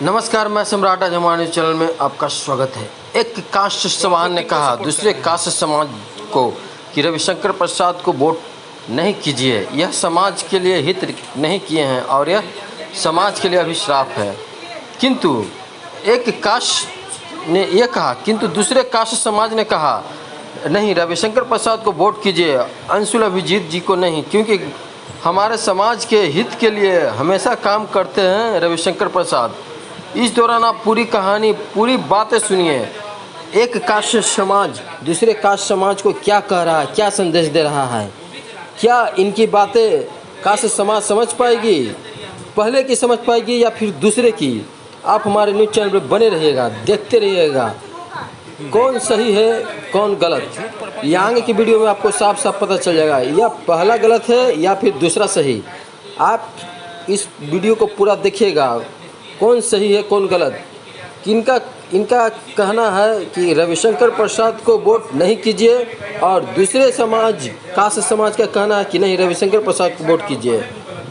नमस्कार, मैं सम्राट अजमानी चैनल में आपका स्वागत है। एक कास्ट समाज ने कहा दूसरे कास्ट समाज को कि रविशंकर प्रसाद को वोट नहीं कीजिए, यह समाज के लिए हित नहीं किए हैं और यह समाज के लिए अभिश्राप है। किंतु एक कास्ट ने यह कहा, किंतु दूसरे कास्ट समाज ने कहा नहीं, रविशंकर प्रसाद को वोट कीजिए, अंशुल अभिजीत जी को नहीं, क्योंकि हमारे समाज के हित के लिए हमेशा काम करते हैं रविशंकर प्रसाद। इस दौरान आप पूरी कहानी, पूरी बातें सुनिए। एक कास्ट समाज दूसरे कास्ट समाज को क्या कह रहा है, क्या संदेश दे रहा है, क्या इनकी बातें कास्ट समाज समझ पाएगी, पहले की समझ पाएगी या फिर दूसरे की? आप हमारे न्यूज़ चैनल पर बने रहिएगा, देखते रहिएगा कौन सही है कौन गलत। ये आगे की वीडियो में आपको साफ साफ पता चल जाएगा, या पहला गलत है या फिर दूसरा सही। आप इस वीडियो को पूरा देखिएगा, कौन सही है कौन गलत। इनका कहना है कि रविशंकर प्रसाद को वोट नहीं कीजिए और दूसरे समाज कास्ट समाज का कहना है कि नहीं, रविशंकर प्रसाद को वोट कीजिए।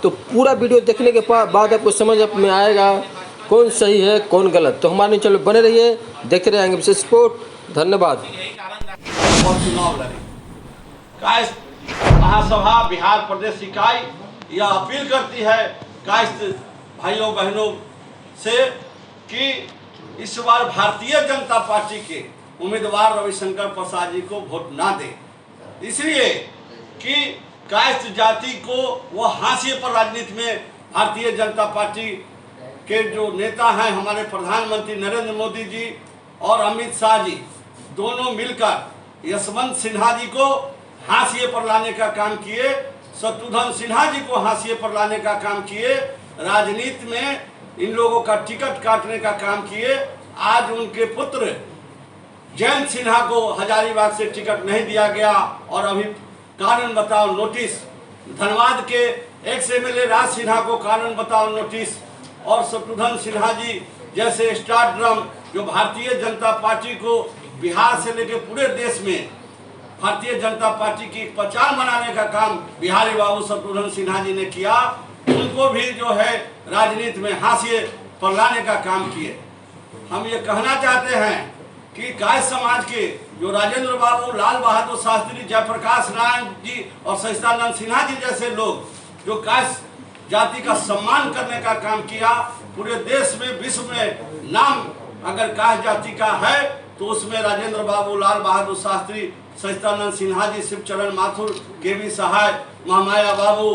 तो पूरा वीडियो देखने के बाद आपको समझ में आएगा कौन सही है कौन गलत। तो हमारे चैनल बने रहिए, देखते रहेंगे विशेष रिपोर्ट। धन्यवाद। महासभा बिहार प्रदेश इकाई यह अपील करती है कास्ट भाइयों बहनों से कि इस बार भारतीय जनता पार्टी के उम्मीदवार रविशंकर प्रसाद जी को वोट ना दें, इसलिए कि कास्ट जाति को वह हाशिए पर राजनीति में भारतीय जनता पार्टी के जो नेता हैं हमारे प्रधानमंत्री नरेंद्र मोदी जी और अमित शाह जी दोनों मिलकर यशवंत सिन्हा जी को हाशिए पर लाने का काम किए, शत्रुघ्न सिन्हा जी को हाशिए पर लाने का काम किए, राजनीति में इन लोगों का टिकट काटने का काम किए। आज उनके पुत्र जयंत सिन्हा को हजारीबाग से टिकट नहीं दिया गया और अभी कारण बताओ नोटिस। धनबाद के एक्स एमएलए राज सिन्हा को कारण बताओ नोटिस। और शत्रुघ्न सिन्हा जी जैसे स्टार ड्रम जो भारतीय जनता पार्टी को बिहार से लेकर पूरे देश में भारतीय जनता पार्टी की पहचान बनाने का काम बिहारी बाबू शत्रुघ्न सिन्हा जी ने किया, उनको भी जो है राजनीति में हाशिए पर लाने का काम किए। हम ये कहना चाहते हैं कि कास्ट समाज के जो राजेंद्र बाबू, लाल बहादुर शास्त्री, जयप्रकाश नारायण जी और सचिदानंद सिन्हा जी जैसे लोग जो कास्ट जाति का सम्मान करने का काम किया, पूरे देश में विश्व में नाम अगर कास्ट जाति का है तो उसमें राजेंद्र बाबू, लाल बहादुर शास्त्री, सचिदानंद सिन्हा जी, शिवचरण माथुर, केवी सहाय, महामाया बाबू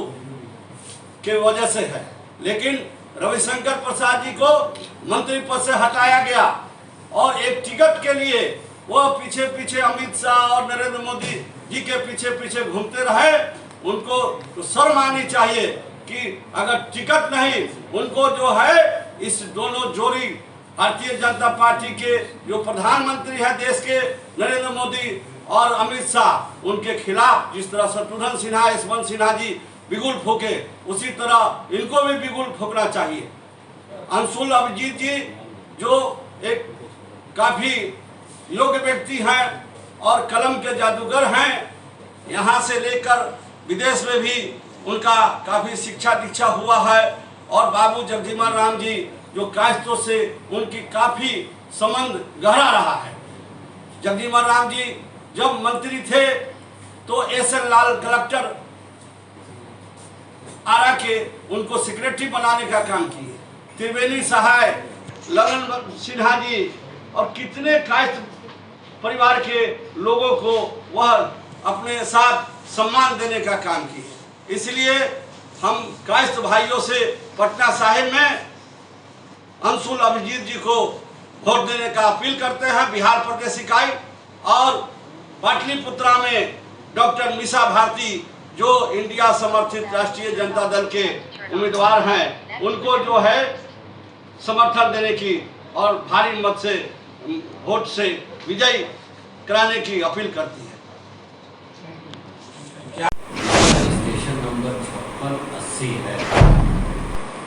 के वजह से है। लेकिन रविशंकर प्रसाद जी को मंत्री पद से हटाया गया और एक टिकट के लिए वो पीछे पीछे अमित शाह और नरेंद्र मोदी जी के पीछे पीछे घूमते रहे। उनको तो शर्म आनी चाहिए कि अगर टिकट नहीं, उनको जो है इस दोनों जोड़ी भारतीय जनता पार्टी के जो प्रधानमंत्री है देश के नरेंद्र मोदी और अमित शाह, उनके खिलाफ जिस तरह शत्रुघ्न सिन्हा, यशवंत सिन्हा जी बिगुल फूके, उसी तरह इनको भी बिगुल फूकना चाहिए। अंशुल अभिजीत जी जो एक काफी योग्य व्यक्ति हैं और कलम के जादूगर हैं, यहाँ से लेकर विदेश में भी उनका काफी शिक्षा दीक्षा हुआ है। और बाबू जगजीवन राम जी जो कास्तों से उनकी काफी संबंध गहरा रहा है। जगजीवन राम जी जब मंत्री थे तो एसएन लाल कलेक्टर आरा के उनको सेक्रेटरी बनाने का काम किए। त्रिवेणी सहाय, ललन सिन्हा जी और कितने कास्ट परिवार के लोगों को वह अपने साथ सम्मान देने का काम किए। इसलिए हम कास्ट भाइयों से पटना साहिब में अंशुल अभिजीत जी को वोट देने का अपील करते हैं बिहार प्रदेश इकाई। और पाटलिपुत्रा में डॉक्टर मीसा भारती जो इंडिया समर्थित राष्ट्रीय जनता दल के उम्मीदवार हैं, उनको जो है समर्थन देने की और भारी मत से वोट से विजयी कराने की अपील करती है। स्टेशन नंबर 5680 है,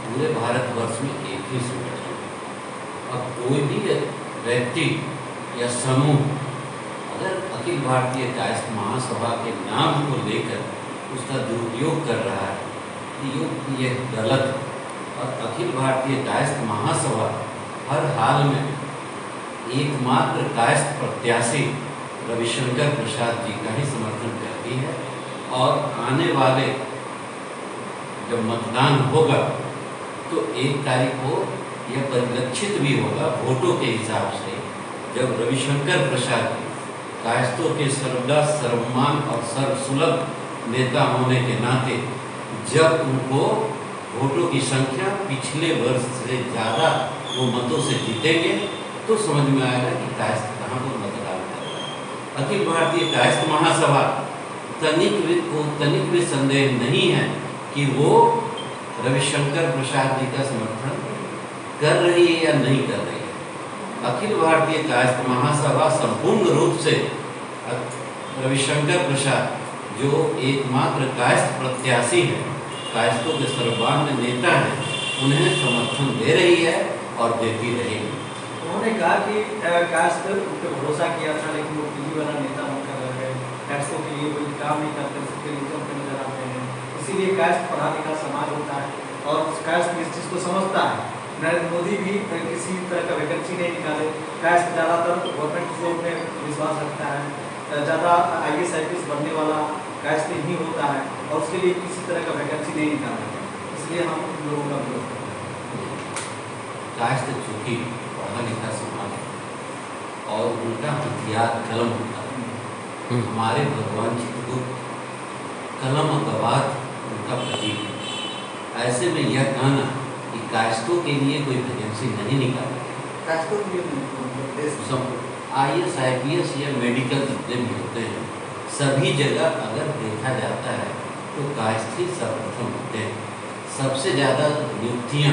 पूरे भारतवर्ष में एक ही स्टेशन। अब कोई भी व्यक्ति या समूह अगर अखिल भारतीय कास्ट महासभा के नाम को लेकर उसका दुरुपयोग कर रहा है, ये गलत। और अखिल भारतीय कास्ट महासभा हर हाल में एकमात्र कायस्थ प्रत्याशी रविशंकर प्रसाद जी का ही समर्थन करती है। और आने वाले जब मतदान होगा तो 1 तारीख को यह परिलक्षित भी होगा वोटों के हिसाब से, जब रविशंकर प्रसाद जी कायस्थों के सर्वदा सर्वमान और सर्वसुलभ नेता होने के नाते जब उनको वोटों की संख्या पिछले वर्ष से ज़्यादा वो मतों से जीतेंगे तो समझ में आएगा कि कायस्थ कहाँ पर मतदान कर रहा है। अखिल भारतीय कायस्थ महासभा तनिक भी संदेह नहीं है कि वो रविशंकर प्रसाद जी का समर्थन कर रही है या नहीं कर रही है। अखिल भारतीय कायस्थ महासभा संपूर्ण रूप से रविशंकर प्रसाद जो एकमात्र कायस्थ प्रत्याशी है, कायस्थों के सर्वमान्य नेता हैं, उन्हें समर्थन दे रही है और देती रहेगी। उन्होंने कहा कि कायस्थ उन पर भरोसा किया था, लेकिन वो पीढ़ी वाला नेता बनकर रह गए, कायस्थों के लिए कोई काम नहीं करते, सबके लिए उनके नजर आते हैं। इसीलिए कायस्थ पढ़ा लिखा समाज होता है और कायस्थ इस चीज़ को समझता है। नरेंद्र मोदी भी किसी तरह का वैकेंसी नहीं निकाले। कायस्थ ज़्यादातर गवर्नमेंट जॉब में विश्वास रखता है, ज़्यादा IAS IPS बनने वाला कायस्थ ही होता है और उसके लिए किसी तरह का वैकेंसी नहीं निकाला है। इसलिए हम लोगों का विरोध करते हैं। कायस्थ चूँकि पढ़ा लिखा समाज है और उनका हथियार कलम होता है। हमारे भगवान चित्रगुप्त कलम और गवात उनका प्रतीक है। ऐसे में यह कहना कि कायस्थों के लिए कोई वैकेंसी नहीं निकाला, कायस्थों के लिए सब IAS IPS या मेडिकल जितने भी होते हैं सभी जगह अगर देखा जाता है तो कायस्थ ही सर्वप्रथम होते हैं। सबसे ज़्यादा नियुक्तियाँ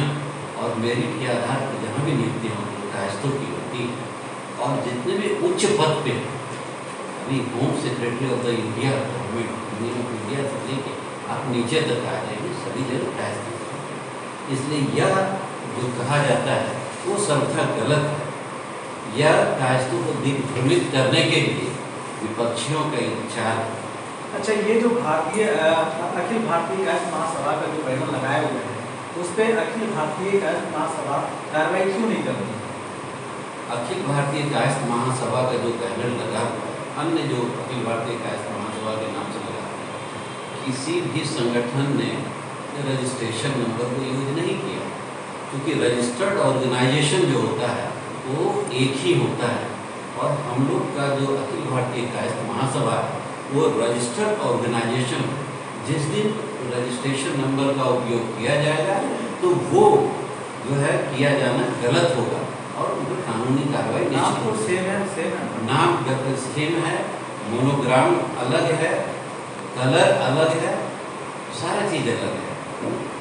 और मेरिट के आधार पर जहाँ भी नियुक्तियाँ होती हैं कायस्थों की होती हैं। और जितने भी उच्च पद पे अभी home secretary of the India government India से लेके आप नीचे तक आ जाएंगे, सभी जगह कायस्थ होते हैं। इसलिए यह जो कहा जाता है वो सर्वथा गलत है। यह कायस्थों को दिग्भ्रमित करने के लिए विपक्षियों का एक चाल है। अच्छा, ये जो अखिल भारतीय कायस्थ महासभा का जो बैनर लगाए हुए हैं उस पर अखिल भारतीय कायस्थ महासभा कार्रवाई क्यों नहीं कर रही? अखिल भारतीय कायस्थ महासभा का जो बैनर लगा हुआ है, अन्य जो अखिल भारतीय कायस्थ महासभा के नाम से लगा हुआ है, किसी भी संगठन ने रजिस्ट्रेशन नंबर को यूज नहीं किया, क्योंकि रजिस्टर्ड ऑर्गेनाइजेशन जो होता है वो एक ही होता है। और हम लोग का जो अखिल भारतीय कायस्थ महासभा है वो रजिस्टर्ड ऑर्गेनाइजेशन, जिस दिन रजिस्ट्रेशन नंबर का उपयोग किया जाएगा तो वो जो है किया जाना गलत होगा और उन पर कानूनी कार्रवाई नाम तो सेम है, नाम सेम है, मोनोग्राम अलग है, कलर अलग है, सारा चीज़ अलग है।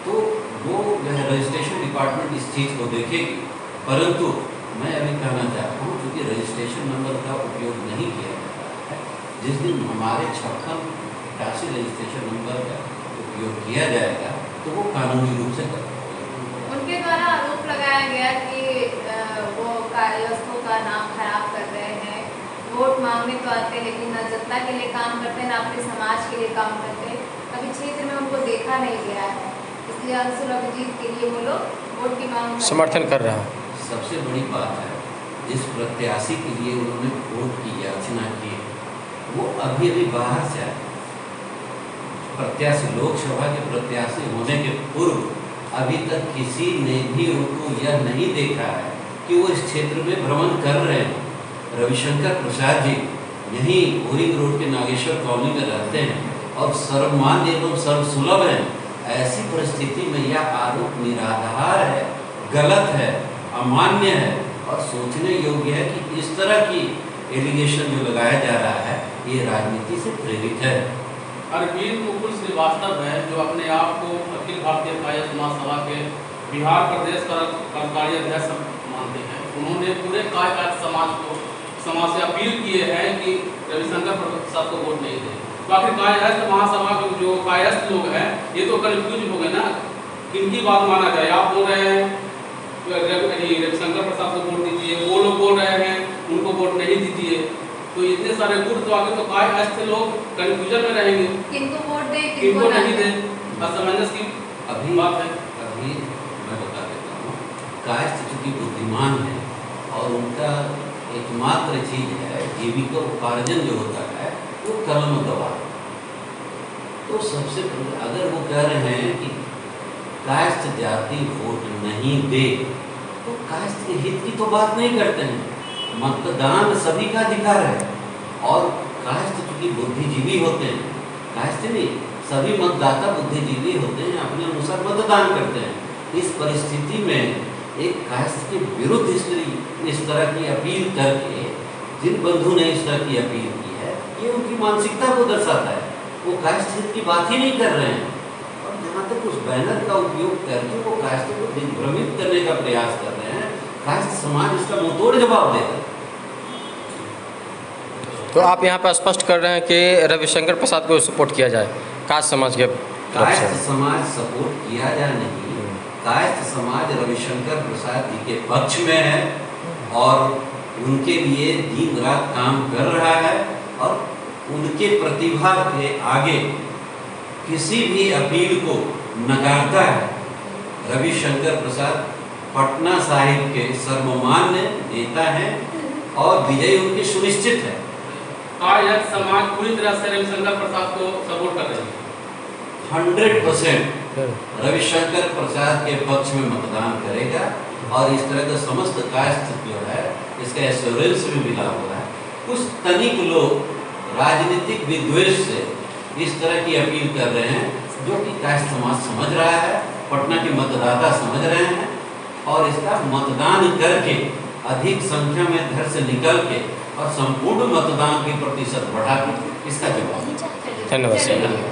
तो वो जो है रजिस्ट्रेशन डिपार्टमेंट इस चीज़ को देखेगी। परंतु मैं अभी कहना चाहता हूँ क्योंकि रजिस्ट्रेशन नंबर का उपयोग नहीं किया जाता है, जिस दिन हमारे 56 रजिस्ट्रेशन नंबर का उपयोग किया जाएगा तो वो कानूनी रूप से कर उनके द्वारा आरोप लगाया गया कि वो कायस्थों का नाम खराब कर रहे हैं, वोट मांगने तो आते हैं लेकिन न जनता के लिए काम करते हैं, न अपने समाज के लिए काम करते हैं। अभी क्षेत्र में उनको देखा नहीं गया है, इसलिए अंशुल अभिजीत के लिए वो लोग वोट की मांग समर्थन कर रहा है। सबसे बड़ी बात है जिस प्रत्याशी के लिए उन्होंने वोट की याचना की वो अभी बाहर से आए। प्रत्याशी लोकसभा के प्रत्याशी होने के पूर्व अभी तक किसी ने भी उनको यह नहीं देखा है कि वो इस क्षेत्र में भ्रमण कर रहे हैं। रविशंकर प्रसाद जी यहीं बोरिंग रोड के नागेश्वर कॉलोनी में रहते हैं और सर्वमान्य एवं सर्वसुलभ हैं। ऐसी परिस्थिति में यह आरोप निराधार है, गलत है, अमान्य है और सोचने योग्य है कि इस तरह की एलिगेशन जो लगाया जा रहा है ये राजनीति से प्रेरित है। अरविंद मुकुल श्रीवास्तव है जो अपने आप को अखिल भारतीय कायस्थ महासभा के बिहार प्रदेश कार्यकारी अध्यक्ष मानते हैं। उन्होंने पूरे कायस्थ समाज से अपील किए हैं कि रविशंकर प्रसाद को वोट नहीं दें। तो आखिर कायस्थ महासभा के जो कायस्थ लोग हैं ये तो कन्फ्यूज हो गए ना, किनकी बात माना जाए। आप बोल रहे हैं रविशंकर प्रसाद को वोट दीजिए, वो लोग बोल रहे हैं उनको वोट नहीं दीजिए, तो इतने सारे गुट तो आगे तो कायस्थ लोग कन्फ्यूजन में रहेंगे, किनको वोट दे किनको नहीं दे, असमंजस की अभी बात है। अभी मैं बता देता हूँ, कायस्थ चूँकि बुद्धिमान है और उनका एकमात्र चीज़ है जीविका उपार्जन जो होता है वो कलम दबाव। तो सबसे पहले अगर वो कह रहे हैं कि कास्ट जाति वोट नहीं दे, तो कास्ट के हित की तो बात नहीं करते हैं। मतदान सभी का अधिकार है और कास्ट चूँकि बुद्धिजीवी होते हैं, कास्ट नहीं, सभी मतदाता बुद्धिजीवी होते हैं, अपने अनुसार मतदान करते हैं। इस परिस्थिति में एक कास्ट के विरुद्ध इस तरह की अपील करके, जिन बंधु ने इस तरह की अपील की है, ये उनकी मानसिकता को दर्शाता है। वो कास्ट हित की बात ही नहीं कर रहे हैं और जहाँ तक उस बैनर का उपयोग करके वो कास्ट को दिग्भ्रमित करने का प्रयास कर रहे हैं, कास्ट समाज इसका मुंहतोड़ जवाब देगा। तो आप यहाँ पर स्पष्ट कर रहे हैं कि रविशंकर प्रसाद को सपोर्ट किया जाए कास्ट समाज के तरफ से? कास्ट समाज सपोर्ट किया जाए नहीं, कास्ट समाज रविशंकर प्रसाद जी के पक्ष में है और उनके लिए दिन रात काम कर रहा है और उनके प्रतिभा के आगे किसी भी अपील को नकारता है। रविशंकर प्रसाद पटना साहिब के सर्वमान्य नेता हैं और विजय उनकी सुनिश्चित है। यह समाज पूरी तरह से रविशंकर प्रसाद को सपोर्ट कर रही है। 100% रविशंकर प्रसाद के पक्ष में मतदान करेगा और इस तरह का समस्त कास्ट जो है इसका एश्योरेंस भी मिला हुआ है। कुछ तनिक लोग राजनीतिक विद्वेष से इस तरह की अपील कर रहे हैं, जो कि कास्ट समाज समझ रहा है, पटना के मतदाता समझ रहे हैं और इसका मतदान करके अधिक संख्या में घर से निकल के और संपूर्ण मतदान की प्रतिशत बढ़ा के इसका जवाब। धन्यवाद सर।